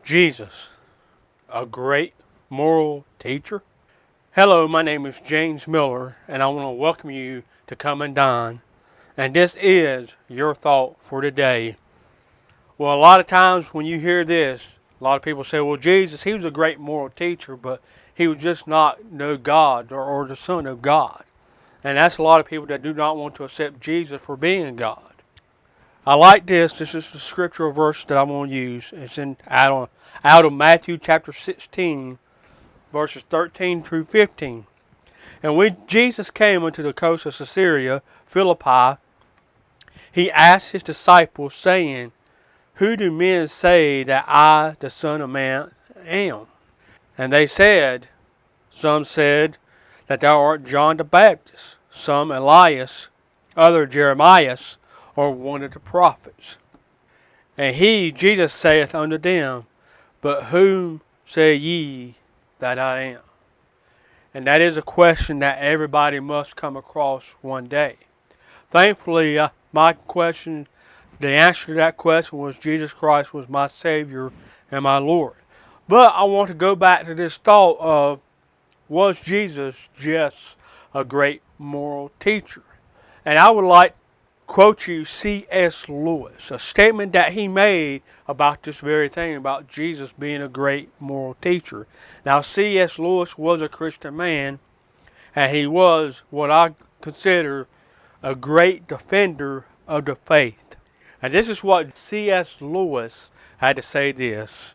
Jesus, a great moral teacher? Hello, my name is James Miller, and I want to welcome you to Come and Dine. And this is your thought for today. Well, a lot of times when you hear this, a lot of people say, well, Jesus, he was a great moral teacher, but he was just not no God or the Son of God. And that's a lot of people that do not want to accept Jesus for being God. I like this. This is the scriptural verse that I'm going to use. It's out of Matthew chapter 16, verses 13 through 15. And when Jesus came unto the coast of Caesarea Philippi, he asked his disciples, saying, Who do men say that I, the Son of Man, am? And they said, Some said that thou art John the Baptist, some Elias, other Jeremiah, or one of the prophets. And he, Jesus, saith unto them, But whom say ye that I am? And that is a question that everybody must come across one day. Thankfully, the answer to that question was Jesus Christ was my Savior and my Lord. But I want to go back to this thought of, was Jesus just a great moral teacher? And I would like to quote you C.S. Lewis, a statement that he made about this very thing, about Jesus being a great moral teacher. Now, C.S. Lewis was a Christian man, and he was what I consider a great defender of the faith. And this is what C.S. Lewis had to say this.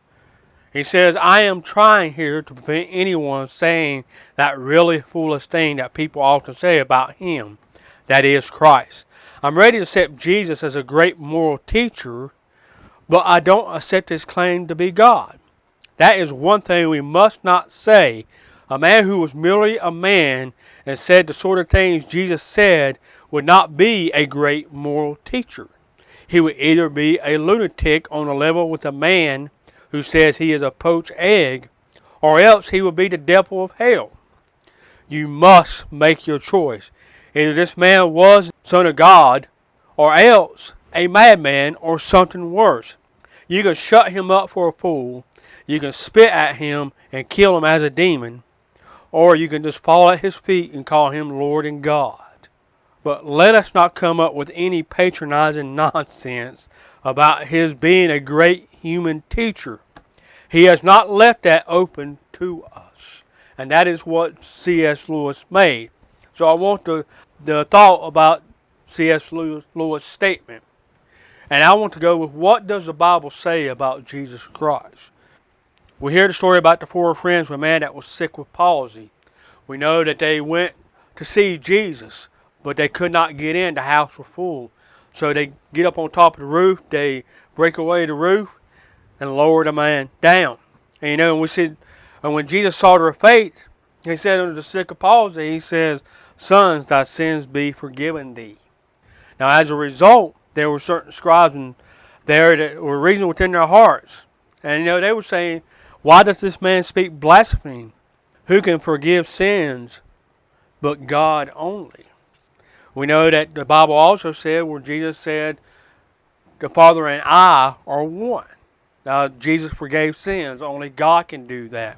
He says, I am trying here to prevent anyone saying that really foolish thing that people often say about him, that is Christ. I'm ready to accept Jesus as a great moral teacher, but I don't accept his claim to be God. That is one thing we must not say. A man who was merely a man and said the sort of things Jesus said would not be a great moral teacher. He would either be a lunatic on a level with a man who says he is a poached egg, or else he would be the devil of hell. You must make your choice. Either this man was the Son of God, or else a madman, or something worse. You can shut him up for a fool, you can spit at him and kill him as a demon, or you can just fall at his feet and call him Lord and God. But let us not come up with any patronizing nonsense about his being a great human teacher. He has not left that open to us. And that is what C.S. Lewis made. So I want the thought about C.S. Lewis' statement. And I want to go with, what does the Bible say about Jesus Christ? We hear the story about the four friends with a man that was sick with palsy. We know that they went to see Jesus, but they could not get in. The house was full. So they get up on top of the roof, they break away the roof, and lower the man down. And and when Jesus saw their faith, he said unto the sick of palsy, he says, Sons, thy sins be forgiven thee. Now as a result, there were certain scribes there that were reasoning within their hearts. And they were saying, why does this man speak blasphemy? Who can forgive sins but God only? We know that the Bible also said, where Jesus said, the Father and I are one. Now, Jesus forgave sins. Only God can do that.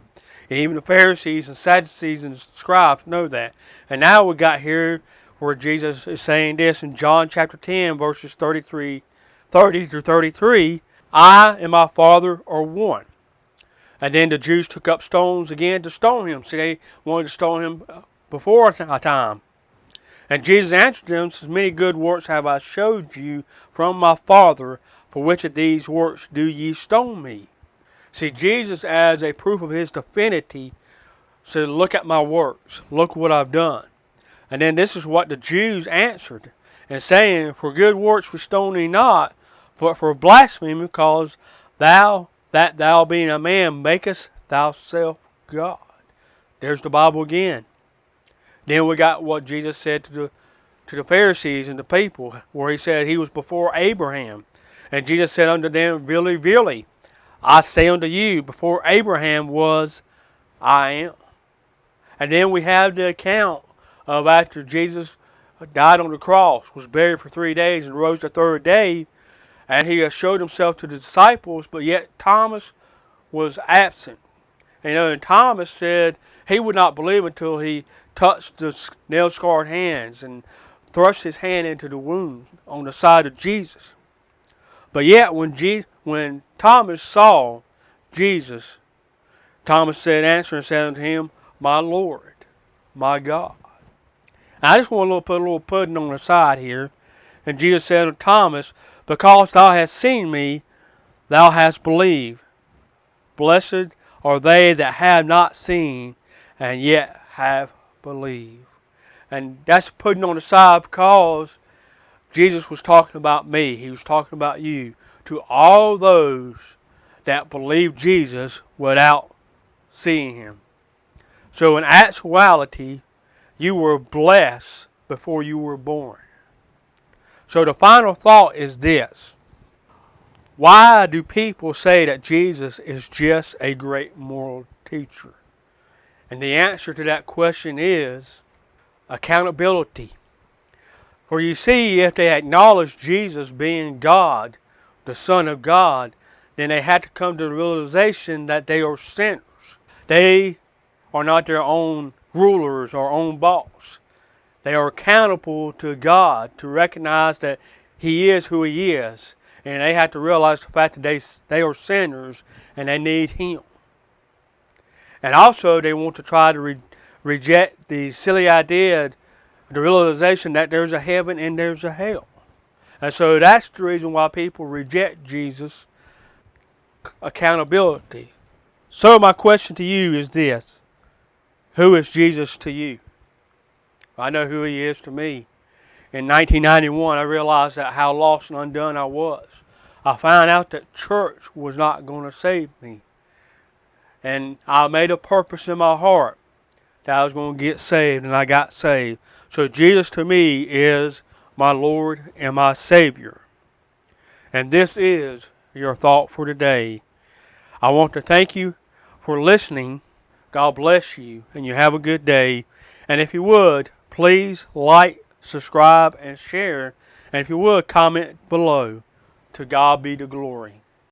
And even the Pharisees and Sadducees and scribes know that. And now we got here where Jesus is saying this in John chapter 10, verses 30 through 33. I and my Father are one. And then the Jews took up stones again to stone him. See, they wanted to stone him before a time. And Jesus answered them, says, Many good works have I showed you from my Father. For which of these works do ye stone me? See, Jesus, as a proof of his divinity, said, Look at my works. Look what I've done. And then this is what the Jews answered, and saying, For good works we stone thee not, but for blasphemy, because thou being a man, makest thyself God. There's the Bible again. Then we got what Jesus said to the Pharisees and the people, where he said he was before Abraham. And Jesus said unto them, Verily, verily, I say unto you, before Abraham was, I am. And then we have the account of after Jesus died on the cross, was buried for 3 days, and rose the third day, and he showed himself to the disciples, but yet Thomas was absent. And Thomas said he would not believe until he touched the nail-scarred hands and thrust his hand into the wound on the side of Jesus. But yet, when Thomas saw Jesus, Thomas said, answering, said unto him, "My Lord, my God." And I just want to put a little pudding on the side here. And Jesus said unto Thomas, "Because thou hast seen me, thou hast believed. Blessed are they that have not seen, and yet have believed." And that's putting on the side because Jesus was talking about me. He was talking about you. To all those that believe Jesus without seeing Him. So in actuality, you were blessed before you were born. So the final thought is this. Why do people say that Jesus is just a great moral teacher? And the answer to that question is accountability. For you see, if they acknowledge Jesus being God, the Son of God, then they had to come to the realization that they are sinners. They are not their own rulers or own boss. They are accountable to God to recognize that He is who He is. And they have to realize the fact that they are sinners and they need Him. And also they want to try to reject the silly idea, the realization that there's a heaven and there's a hell. And so that's the reason why people reject Jesus' accountability. So my question to you is this. Who is Jesus to you? I know who He is to me. In 1991, I realized that how lost and undone I was. I found out that church was not going to save me. And I made a purpose in my heart that I was going to get saved, and I got saved. So Jesus to me is my Lord and my Savior. And this is your thought for today. I want to thank you for listening. God bless you, and you have a good day. And if you would, please like, subscribe, and share. And if you would, comment below. To God be the glory.